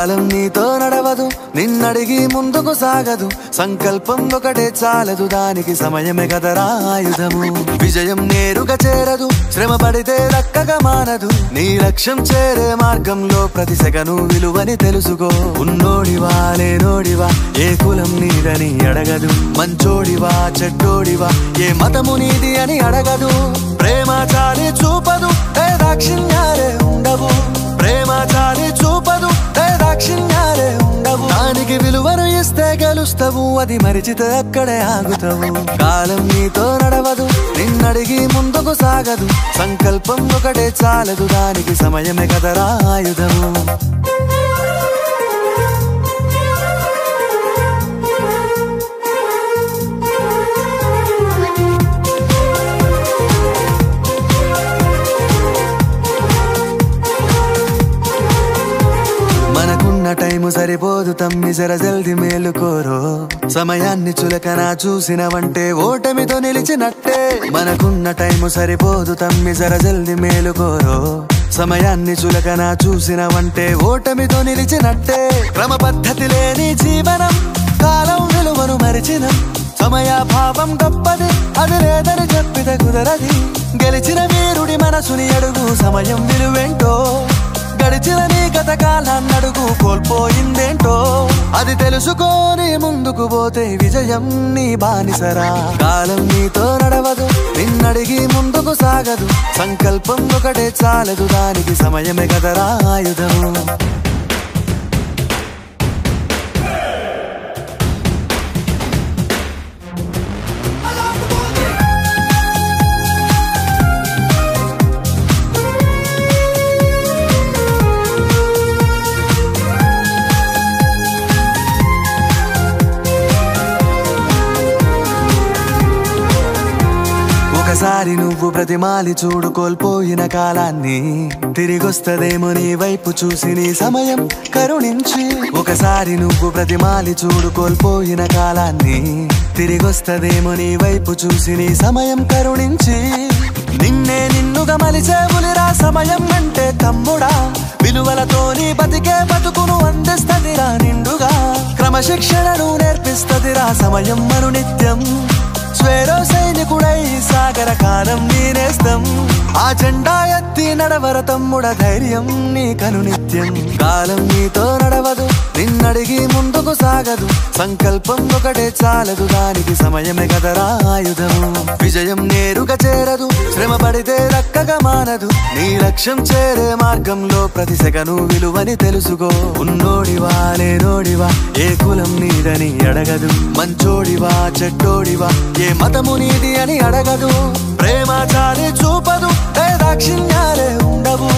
కాలం నీతో నడవదు, నిన్నడిగి ముందుకు సాగదు. సంకల్పం ఒకటే చాలదు, దానికి సమయమే కదరా ఆయుధము. విజయం నేరుగా చేరదు, శ్రమ పడితే దక్కగా మానదు. నీ లక్ష్యం చేరే మార్గంలో ప్రతి సెకను విలువని తెలుసుకో. ఉన్నోడివా లేనోడివా, ఏ కులం నీదని అడగదు. మంచోడివా చెడ్డోడివా, ఏ మతము నీది అని అడగదు. ప్రేమ చాలి చూపదు, దాక్షిణ్యాలే ఉండవు. ప్రేమ చాలి చూపదు, దాక్షిణ్యాలే ఉండవు. దానికి విలువను ఇస్తే గెలుస్తావు, అది మరిచితే అక్కడే ఆగుతావు. కాలం నీతో నడవదు, నిన్నడిగి ముందుకు సాగదు. సంకల్పం ఒకటే చాలదు, దానికి సమయమే కదరా ఆయుధము. మనకున్న టైము సరిపోదు తమ్మి, జర జల్ది మేలుకోరో. సమయాన్ని చులకన చూసినవంటే ఓటమితో నిలిచినట్టే. మనకున్న టైము సరిపోదు తమ్మి, జర జల్ది మేలుకోరో. సమయాన్ని చులకన చూసినవంటే ఓటమితో నిలిచినట్టే. క్రమ పద్ధతి లేని జీవనం, కాలం విలువను మరిచినం. సమయాభావం గొప్పది, అది లేదని చెప్పితే కుదరది. గెలిచిన వీరుడి మనసుని అడుగు, సమయం విలువేంటో. గడిచిన నీ గత కాలాన్నడుగు, కోల్పోయిందేంటో. అది తెలుసుకొని ముందుకు పోతే విజయం నీ బానిసరా. కాలం నీతో నడవదు, నిన్నడిగి ముందుకు సాగదు. సంకల్పం ఒకటే చాలదు, దానికి సమయమే కదరా ఆయుధము. ఒకసారి నువ్వు ప్రతిమాలి చూడు కోల్పోయిన కాలాన్ని. తిరిగొస్తదేమో నీ వైపు చూసి నీ సమయం కరుణించి. ఒకసారి నువ్వు ప్రతిమాలి చూడు కోల్పోయిన కాలాన్ని. తిరిగొస్తదేమో నీ వైపు చూసి నీ సమయం కరుణించి. నిన్నే నిన్నుగా మలిచేవులిరా సమయం అంటే తమ్ముడా. విలువలతోని బతికే బతుకును అందిస్తదిరా నిండుగా. క్రమశిక్షణను నేర్పిస్తదిరా సమయం మను నిత్యం. స్వేరో సైనికుడై సాగర కాలం నీనేస్తం. ఆ జెండా ఎత్తి నడవర తమ్ముడ, ధైర్యం నీ కను నిత్యం. కాలం నీతో నడవదు, నిన్నడిగి ముందుకు సాగదు. సంకల్పం ఒకటే చాలదు, దానికి సమయమే కదరా ఆయుధము. విజయం నేరుగా చేరదు, శ్రమ పడితే దక్కగా మానదు. నీ లక్ష్యం చేరే మార్గంలో ప్రతి సెకను విలువని తెలుసుకో. ఉన్నోడివా లేనోడివా, ఏ కులం నీదని అడగదు. మంచోడివా చెడ్డోడివా, ఏ మతము నీది అని అడగదు. ప్రేమ చాలి చూపదు, దాక్షిణ్యాలే ఉండవు.